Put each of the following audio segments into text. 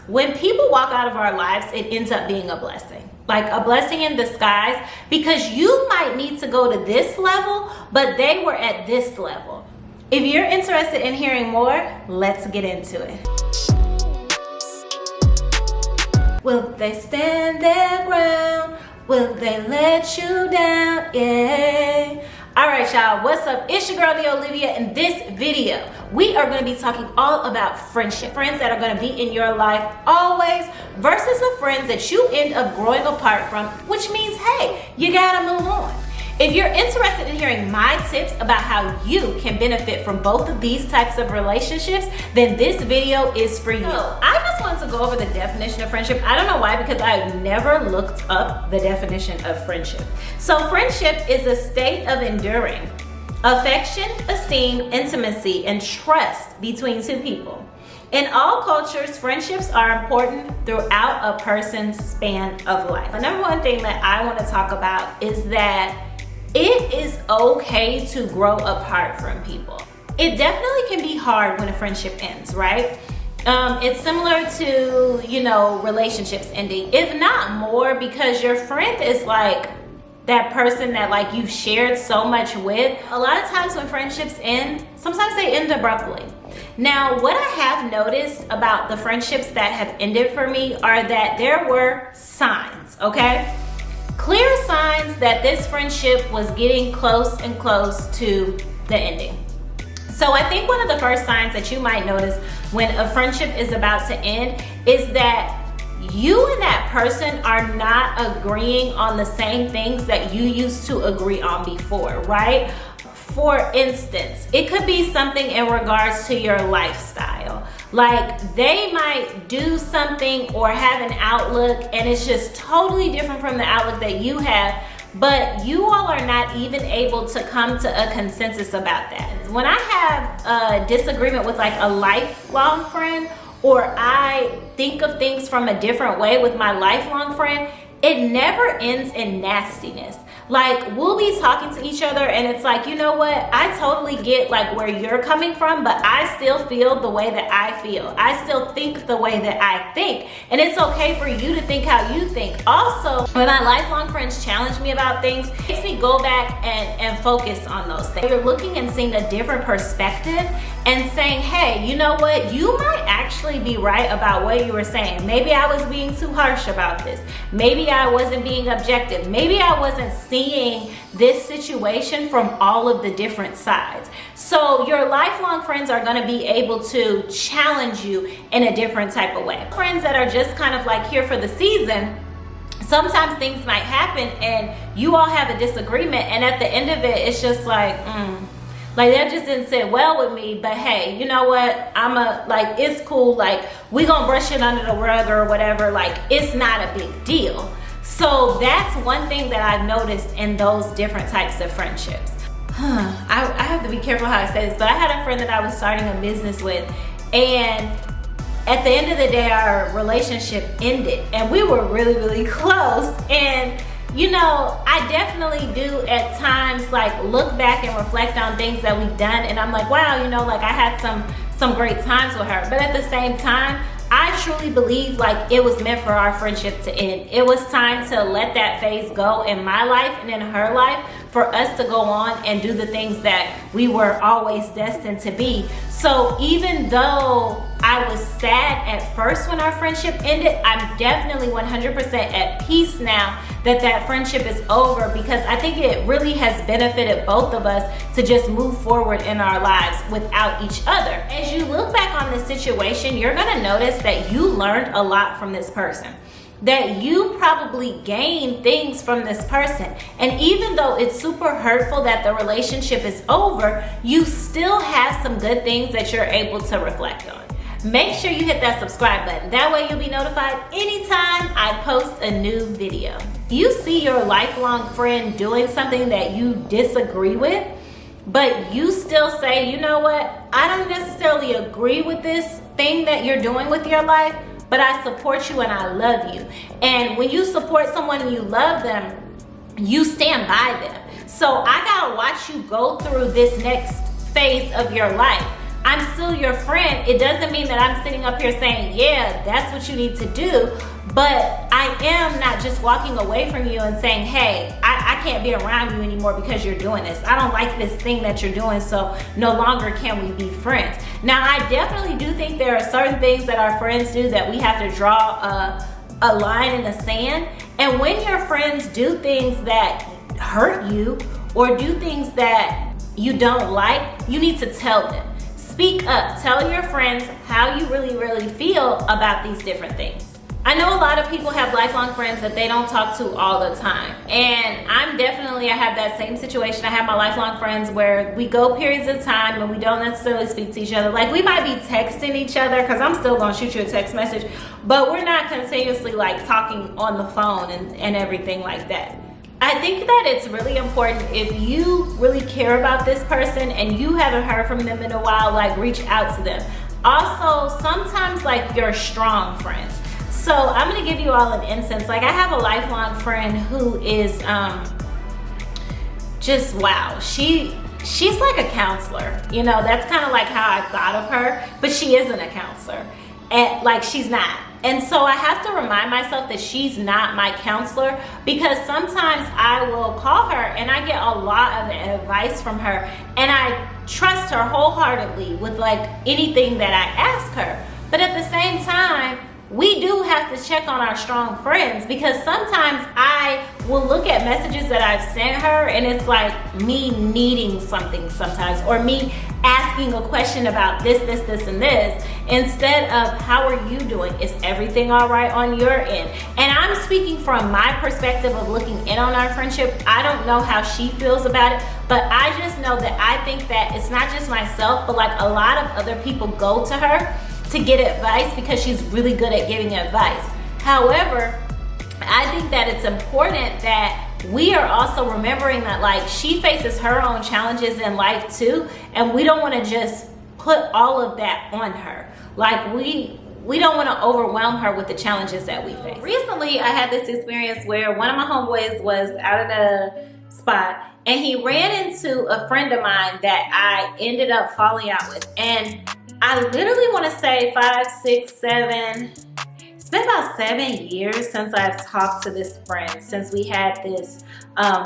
when people walk out of our lives, it ends up being a blessing. Like a blessing in disguise, because you might need to go to this level, but they were at this level. If you're interested in hearing more, let's get into it. Will they stand their ground? Will they let you down? Yeah. All right, y'all, what's up? It's your girl, NiaOlivia. In this video, we are going to be talking all about friendship. Friends that are going to be in your life always versus the friends that you end up growing apart from, which means, hey, you got to move on. If you're interested in hearing my tips about how you can benefit from both of these types of relationships, then this video is for you. So, I just wanted to go over the definition of friendship. I don't know why, because I never looked up the definition of friendship. So friendship is a state of enduring affection, esteem, intimacy, and trust between two people. In all cultures, friendships are important throughout a person's span of life. The number one thing that I want to talk about is that it is okay to grow apart from people. It definitely can be hard when a friendship ends, right? It's similar to, relationships ending, if not more, because your friend is like that person that like you've shared so much with. A lot of times when friendships end, sometimes they end abruptly. Now, what I have noticed about the friendships that have ended for me are that there were signs, okay? Clear signs that this friendship was getting close and close to the ending. So I think one of the first signs that you might notice when a friendship is about to end is that you and that person are not agreeing on the same things that you used to agree on before, right? For instance, it could be something in regards to your lifestyle. Like they might do something or have an outlook and it's just totally different from the outlook that you have, but you all are not even able to come to a consensus about that. When I have a disagreement with like a lifelong friend, or I think of things from a different way with my lifelong friend, it never ends in nastiness. Like we'll be talking to each other and it's like, you know what? I totally get like where you're coming from, but I still feel the way that I feel. I still think the way that I think. And it's okay for you to think how you think. Also, when my lifelong friends challenge me about things, it makes me go back and focus on those things. You're looking and seeing a different perspective and saying, hey, you know what? You might actually be right about what you were saying. Maybe I was being too harsh about this. Maybe I wasn't being objective. Maybe I wasn't seeing this situation from all of the different sides. So your lifelong friends are going to be able to challenge you in a different type of way. Friends that are just kind of like here for the season, sometimes things might happen and you all have a disagreement, and at the end of it, it's just like, like that just didn't sit well with me, but hey, you know what? It's cool. Like we gonna brush it under the rug or whatever. Like it's not a big deal. So that's one thing that I've noticed in those different types of friendships. I have to be careful how I say this, but I had a friend that I was starting a business with, and at the end of the day, our relationship ended, and we were really, really close. And I definitely do at times like look back and reflect on things that we've done, and I'm like, wow, like I had some great times with her. But at the same time, I truly believe like it was meant for our friendship to end. It was time to let that phase go in my life and in her life, for us to go on and do the things that we were always destined to be. So even though I was sad at first when our friendship ended, I'm definitely 100% at peace now that friendship is over, because I think it really has benefited both of us to just move forward in our lives without each other. As you look back on this situation, you're gonna notice that you learned a lot from this person, that you probably gained things from this person. And even though it's super hurtful that the relationship is over, you still have some good things that you're able to reflect on. Make sure you hit that subscribe button. That way you'll be notified anytime I post a new video. You see your lifelong friend doing something that you disagree with, but you still say, you know what? I don't necessarily agree with this thing that you're doing with your life, but I support you and I love you. And when you support someone and you love them, you stand by them. So I gotta watch you go through this next phase of your life. I'm still your friend. It doesn't mean that I'm sitting up here saying, yeah, that's what you need to do. But I am not just walking away from you and saying, hey, I can't be around you anymore because you're doing this. I don't like this thing that you're doing, so no longer can we be friends. Now, I definitely do think there are certain things that our friends do that we have to draw a line in the sand. And when your friends do things that hurt you or do things that you don't like, you need to tell them. Speak up. Tell your friends how you really feel about these different things. I know a lot of people have lifelong friends that they don't talk to all the time. And I have that same situation. I have my lifelong friends where we go periods of time and we don't necessarily speak to each other. Like, we might be texting each other, because I'm still gonna shoot you a text message, but we're not continuously like talking on the phone and everything like that. I think that it's really important, if you really care about this person and you haven't heard from them in a while, like, reach out to them. Also, sometimes like your strong friends. So I'm gonna give you all an instance. Like, I have a lifelong friend who is just wow. She's like a counselor. You know, that's kind of like how I thought of her, but she isn't a counselor. And like, she's not. And so I have to remind myself that she's not my counselor, because sometimes I will call her and I get a lot of advice from her, and I trust her wholeheartedly with like anything that I ask her. But at the same time, we do have to check on our strong friends, because sometimes I will look at messages that I've sent her and it's like me needing something sometimes, or me asking a question about this, and this, instead of how are you doing? Is everything all right on your end? And I'm speaking from my perspective of looking in on our friendship. I don't know how she feels about it, but I just know that I think that it's not just myself, but like a lot of other people go to her to get advice because she's really good at giving advice. However, I think that it's important that we are also remembering that like she faces her own challenges in life too, and we don't want to just put all of that on her. Like, we don't want to overwhelm her with the challenges that we face. Recently, I had this experience where one of my homeboys was out at a spot and he ran into a friend of mine that I ended up falling out with. And I literally want to say 5, 6, 7, it's been about 7 years since I've talked to this friend, since we had this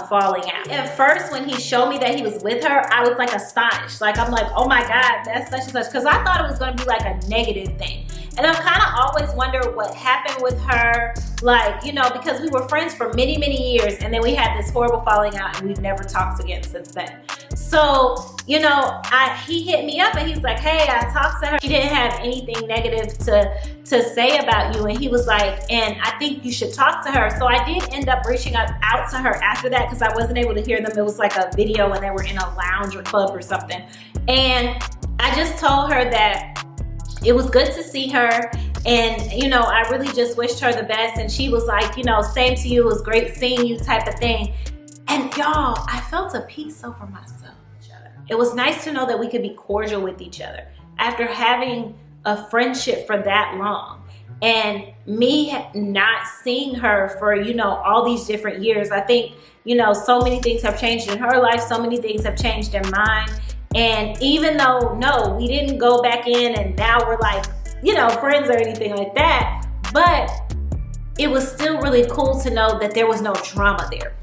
falling out. At first, when he showed me that he was with her, I was like astonished. Like, I'm like, oh my God, that's such and such. Because I thought it was going to be like a negative thing. And I've kind of always wondered what happened with her. Like, you know, because we were friends for many years, and then we had this horrible falling out, and we've never talked again since then. So, you know, he hit me up and he's like, hey, I talked to her. She didn't have anything negative to say about you. And he was like, and I think you should talk to her. So I did end up reaching out to her after that, because I wasn't able to hear them. It was like a video when they were in a lounge or club or something. And I just told her that it was good to see her, and you know, I really just wished her the best. And she was like, you know, same to you, it was great seeing you, type of thing. And y'all, I felt a peace over myself. It was nice to know that we could be cordial with each other after having a friendship for that long. And me not seeing her for, you know, all these different years. I think, you know, so many things have changed in her life, so many things have changed in mine. And even though, no, we didn't go back in and now we're like, you know, friends or anything like that, but it was still really cool to know that there was no drama there,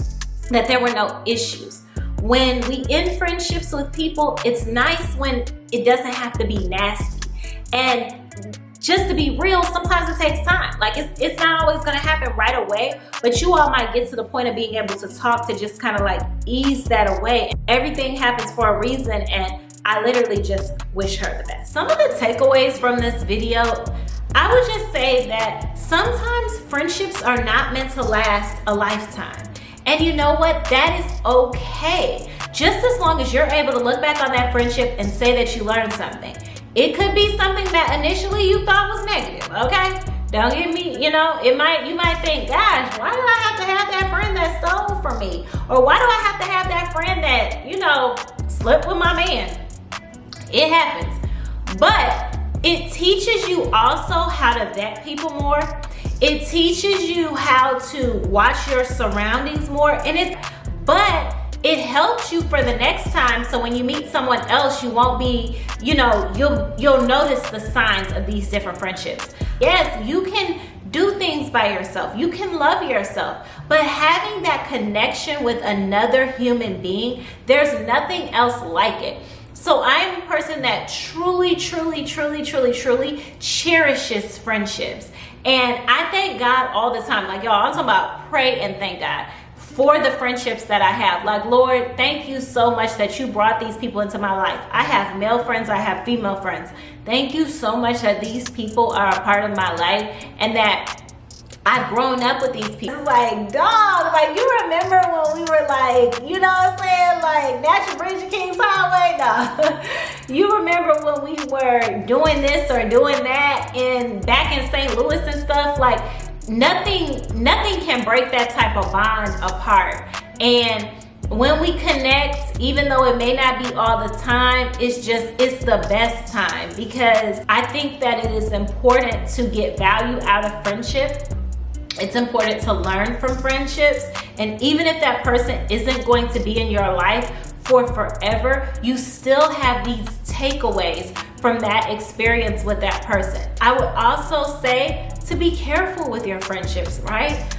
that there were no issues. When we end friendships with people, it's nice when it doesn't have to be nasty. And just to be real, sometimes it takes time. Like, it's not always gonna happen right away, but you all might get to the point of being able to talk to just kind of like ease that away. Everything happens for a reason, and I literally just wish her the best. Some of the takeaways from this video, I would just say that sometimes friendships are not meant to last a lifetime. And you know what? That is okay. Just as long as you're able to look back on that friendship and say that you learned something. It could be something that initially you thought was negative, okay? Don't get me, you know, you might think, gosh, why do I have to have that friend that stole from me? Or why do I have to have that friend that, you know, slept with my man? It happens. But it teaches you also how to vet people more. It teaches you how to watch your surroundings more. But it helps you for the next time. So when you meet someone else, you won't be, you know, you'll notice the signs of these different friendships. Yes, you can do things by yourself. You can love yourself, but having that connection with another human being, there's nothing else like it. So I am a person that truly cherishes friendships. And I thank God all the time. Like, y'all, I'm talking about pray and thank God for the friendships that I have. Like, Lord, thank you so much that you brought these people into my life. I have male friends, I have female friends. Thank you so much that these people are a part of my life and that I've grown up with these people. It's like, dog, like, you remember when we were like, you know what I'm saying? Like, Natural Bridge of Kings Highway? No. You remember when we were doing this or doing that back in St. Louis and stuff? Like, nothing can break that type of bond apart. And when we connect, even though it may not be all the time, it's the best time, because I think that it is important to get value out of friendship. It's important to learn from friendships. And even if that person isn't going to be in your life for forever, you still have these takeaways from that experience with that person. I would also say to be careful with your friendships, right?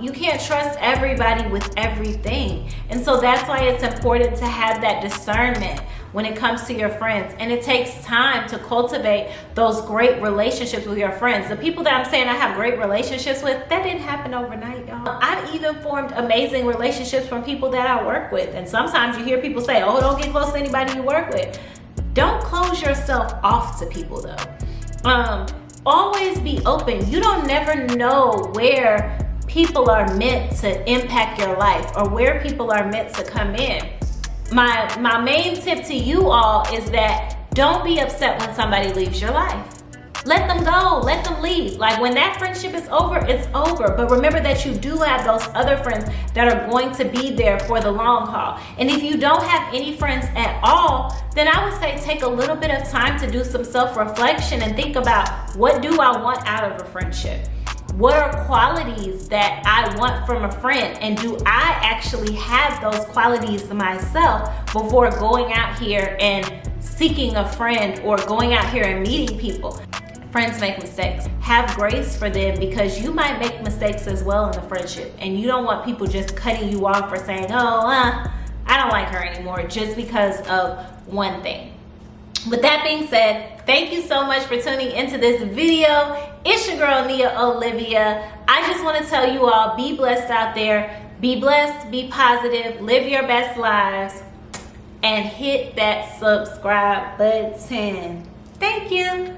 You can't trust everybody with everything. And so that's why it's important to have that discernment when it comes to your friends. And it takes time to cultivate those great relationships with your friends. The people that I'm saying I have great relationships with, that didn't happen overnight, y'all. I've even formed amazing relationships from people that I work with. And sometimes you hear people say, oh, don't get close to anybody you work with. Don't close yourself off to people though. Always be open. You don't never know where people are meant to impact your life or where people are meant to come in. My main tip to you all is that don't be upset when somebody leaves your life. Let them go, let them leave. Like, when that friendship is over, it's over. But remember that you do have those other friends that are going to be there for the long haul. And if you don't have any friends at all, then I would say take a little bit of time to do some self-reflection and think about, what do I want out of a friendship? What are qualities that I want from a friend? And do I actually have those qualities myself before going out here and seeking a friend or going out here and meeting people? Friends make mistakes. Have grace for them, because you might make mistakes as well in a friendship. And you don't want people just cutting you off for saying, oh, I don't like her anymore just because of one thing. With that being said, thank you so much for tuning into this video. It's your girl, NiaOlivia. I just want to tell you all, be blessed out there. Be blessed, be positive, live your best lives, and hit that subscribe button. Thank you.